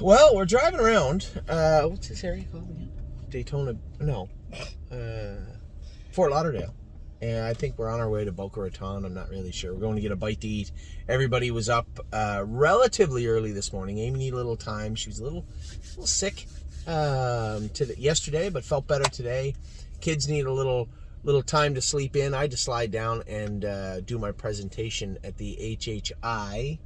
Well, we're driving around. What's this area called again? Daytona? No. Fort Lauderdale. And I think we're on our way to Boca Raton. I'm not really sure. We're going to get a bite to eat. Everybody was up relatively early this morning. Amy needed a little time. She was a little sick yesterday, but felt better today. Kids need a little time to sleep in. I had to slide down and do my presentation at the HHI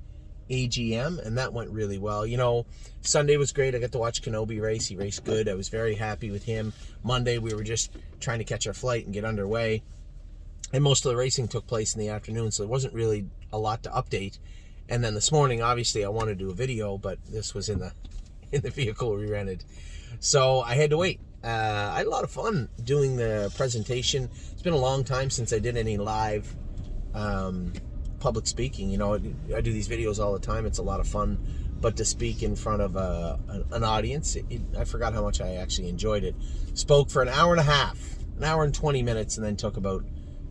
AGM, and that went really well. You know, Sunday was great. I got to watch Kenobi race. He raced good. I was very happy with him. Monday, we were just trying to catch our flight and get underway. And most of the racing took place in the afternoon, so there wasn't really a lot to update. And then this morning, obviously, I wanted to do a video, but this was in the vehicle we rented. So I had to wait. I had a lot of fun doing the presentation. It's been a long time since I did any live public speaking. You know, I do these videos all the time. It's a lot of fun. But to speak in front of an audience, I forgot how much I actually enjoyed it. Spoke for an hour and a half, an hour and 20 minutes, and then took about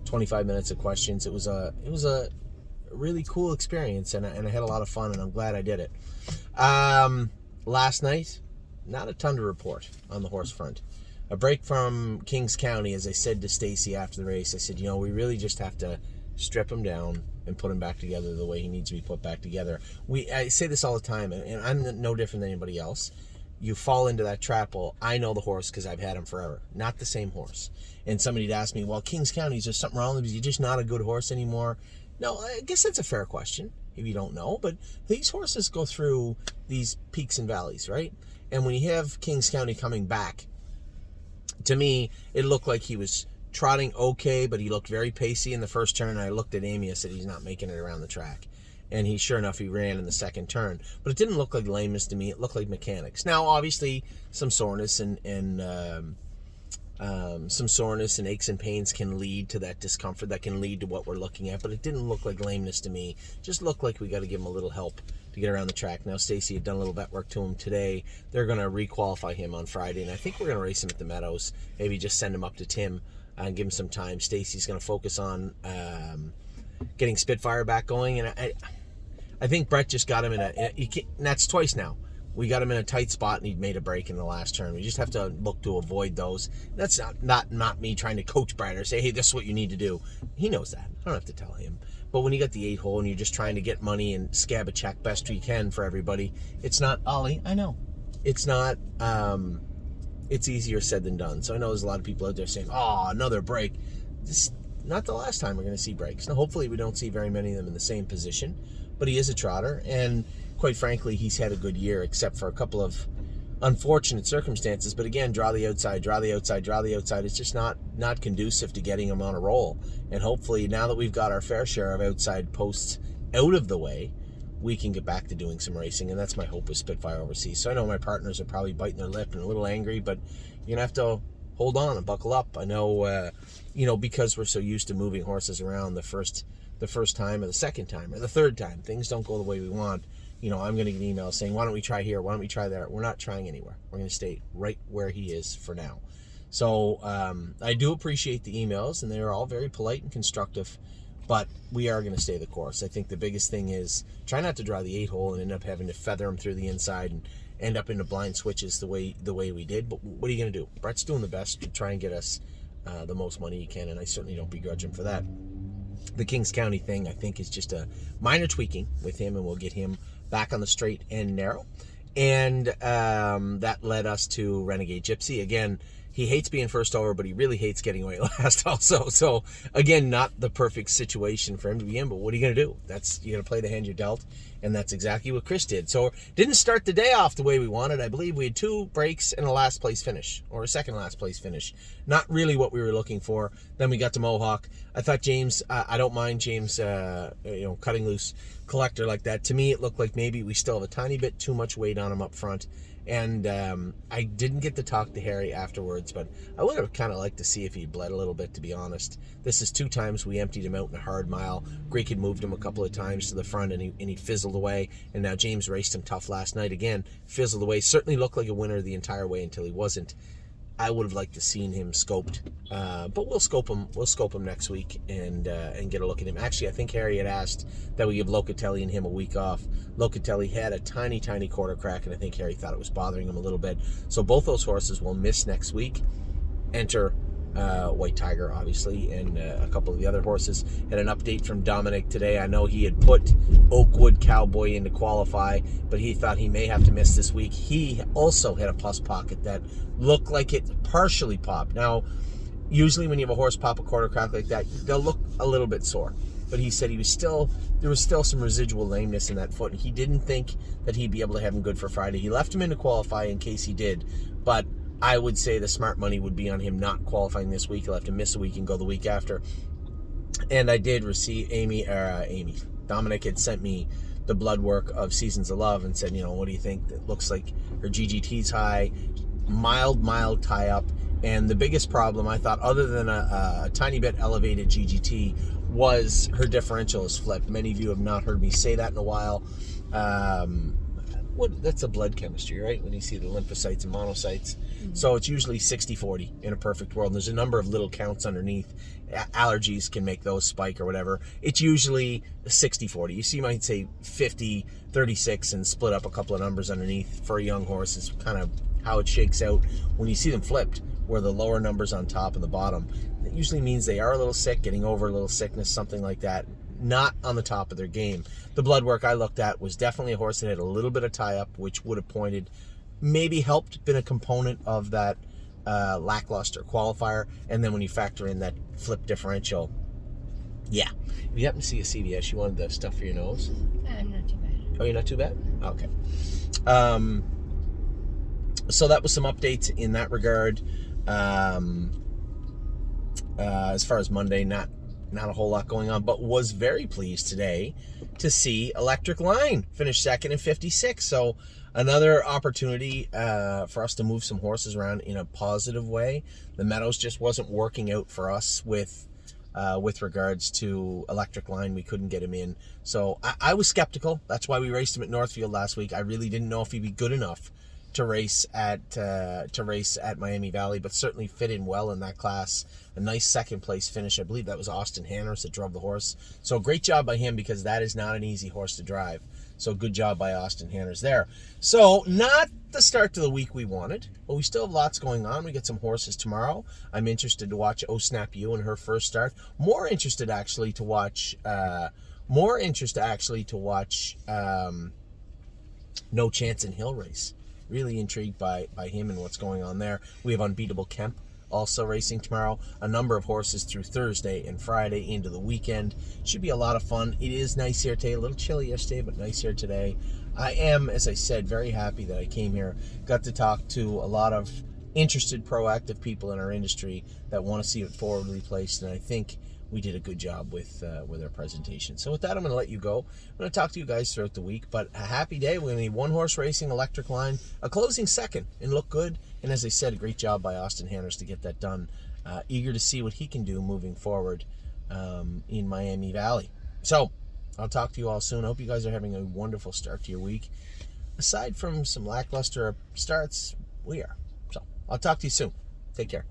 25 minutes of questions. It was a really cool experience, and I had a lot of fun, and I'm glad I did it. Last night, not a ton to report on the horse front. A break from Kings County, as I said to Stacy after the race. I said, you know, we really just have to strip him down and put him back together the way he needs to be put back together. I say this all the time, and I'm no different than anybody else. You fall into that trap. Well, I know the horse because I've had him forever. Not the same horse. And somebody'd ask me, well, Kings County, is there something wrong with him? Is he just not a good horse anymore? No, I guess that's a fair question if you don't know. But these horses go through these peaks and valleys, right? And when you have Kings County coming back, to me, it looked like he was trotting okay, but he looked very pacey in the first turn. I looked at Amy, I said, he's not making it around the track. And he ran in the second turn. But it didn't look like lameness to me. It looked like mechanics. Now, obviously, some soreness and aches and pains can lead to that discomfort. That can lead to what we're looking at. But it didn't look like lameness to me. Just looked like we got to give him a little help to get around the track. Now, Stacy had done a little vet work to him today. They're going to requalify him on Friday. And I think we're going to race him at the Meadows. Maybe just send him up to Tim and give him some time. Stacy's going to focus on getting Spitfire back going. And I think Brett just got him and that's twice now. We got him in a tight spot and he'd made a break in the last turn. We just have to look to avoid those. That's not me trying to coach Brett or say, hey, this is what you need to do. He knows that. I don't have to tell him. But when you got the 8 hole and you're just trying to get money and scab a check best you can for everybody, it's not, Ollie, I know. It's not, it's easier said than done. So I know there's a lot of people out there saying, oh, another break. This not the last time we're going to see breaks. Now, hopefully we don't see very many of them in the same position. But he is a trotter, and quite frankly, he's had a good year, except for a couple of unfortunate circumstances. But again, draw the outside. It's just not conducive to getting him on a roll. And hopefully, now that we've got our fair share of outside posts out of the way, we can get back to doing some racing. And that's my hope with Spitfire Overseas. So I know my partners are probably biting their lip and a little angry, but you're going to have to hold on and buckle up. I know, because we're so used to moving horses around the first time or the second time or the third time, things don't go the way we want. I'm going to get emails saying, why don't we try here? Why don't we try there? We're not trying anywhere. We're going to stay right where he is for now. So I do appreciate the emails, and they're all very polite and constructive, but we are going to stay the course. I think the biggest thing is try not to draw the 8 hole and end up having to feather him through the inside and end up into blind switches the way we did. But what are you going to do? Brett's doing the best to try and get us the most money he can, and I certainly don't begrudge him for that. The Kings County thing, I think, is just a minor tweaking with him, and we'll get him back on the straight and narrow. And that led us to Renegade Gypsy. Again, he hates being first over, but he really hates getting away last also. So, again, not the perfect situation for him to be in, but what are you going to do? You're going to play the hand you're dealt, and that's exactly what Chris did. So, didn't start the day off the way we wanted. I believe we had 2 breaks and a last place finish, or a second last place finish. Not really what we were looking for. Then we got to Mohawk. I thought James, I don't mind James, cutting loose collector like that. To me, it looked like maybe we still have a tiny bit too much weight on him up front. And I didn't get to talk to Harry afterwards, but I would have kind of liked to see if he bled a little bit, to be honest. This is 2 times we emptied him out in a hard mile. Greek had moved him a couple of times to the front, and he fizzled away. And now James raced him tough last night again, fizzled away. Certainly looked like a winner the entire way until he wasn't. I would have liked to seen him scoped, but we'll scope him. We'll scope him next week and get a look at him. Actually, I think Harry had asked that we give Locatelli and him a week off. Locatelli had a tiny quarter crack, and I think Harry thought it was bothering him a little bit. So both those horses will miss next week. Enter White Tiger, obviously, and a couple of the other horses. Had an update from Dominic today. I know he had put Oakwood Cowboy in to qualify, but he thought he may have to miss this week. He also had a pus pocket that looked like it partially popped. Now, usually when you have a horse pop a quarter crack like that, they'll look a little bit sore. But he said there was still some residual lameness in that foot, and he didn't think that he'd be able to have him good for Friday. He left him in to qualify in case he did, but I would say the smart money would be on him not qualifying this week. He'll have to miss a week and go the week after. And I did receive Dominic had sent me the blood work of Seasons of Love and said, what do you think? It looks like her GGT's high, mild tie up. And the biggest problem, I thought, other than a tiny bit elevated GGT, was her differential is flipped. Many of you have not heard me say that in a while. That's a blood chemistry, right? When you see the lymphocytes and monocytes. Mm-hmm. So it's usually 60-40 in a perfect world. And there's a number of little counts underneath. Allergies can make those spike or whatever. It's usually 60-40. You see, you might say 50-36 and split up a couple of numbers underneath. For a young horse, is kind of how it shakes out. When you see them flipped, where the lower numbers on top and the bottom, it usually means they are a little sick, getting over a little sickness, something like that. Not on the top of their game. The blood work I looked at was definitely a horse that had a little bit of tie-up, which would have pointed, maybe helped, been a component of that lackluster qualifier. And then when you factor in that flip differential, yeah. If you happen to see a CVS, you wanted the stuff for your nose? I'm not too bad. Oh, you're not too bad? Okay. So that was some updates in that regard. As far as Monday, not a whole lot going on, but was very pleased today to see Electric Line finish second in 56. So another opportunity for us to move some horses around in a positive way. The Meadows just wasn't working out for us with regards to Electric Line. We couldn't get him in. So I was skeptical. That's why we raced him at Northfield last week. I really didn't know if he'd be good enough to race at Miami Valley, but certainly fit in well in that class. A nice second place finish. I believe that was Austin Hanners that drove the horse. So great job by him, because that is not an easy horse to drive. So good job by Austin Hanners there. So not the start to the week we wanted, but we still have lots going on. We get some horses tomorrow. I'm interested to watch Oh Snap You in her first start. More interest actually to watch No Chance in Hill Race. Really intrigued by him and what's going on there. We have Unbeatable Kemp also racing tomorrow. A number of horses through Thursday and Friday into the weekend. Should be a lot of fun. It is nice here today. A little chilly yesterday, but nice here today. I am, as I said, very happy that I came here. Got to talk to a lot of interested, proactive people in our industry that want to see it forwardly placed, and I think we did a good job with our presentation. So with that, I'm going to let you go. I'm going to talk to you guys throughout the week, but a happy day. We're going to need one horse racing, Electric Line, a closing second, and look good. And as I said, a great job by Austin Hanners to get that done. Eager to see what he can do moving forward in Miami Valley. So I'll talk to you all soon. I hope you guys are having a wonderful start to your week. Aside from some lackluster starts, we are. So I'll talk to you soon. Take care.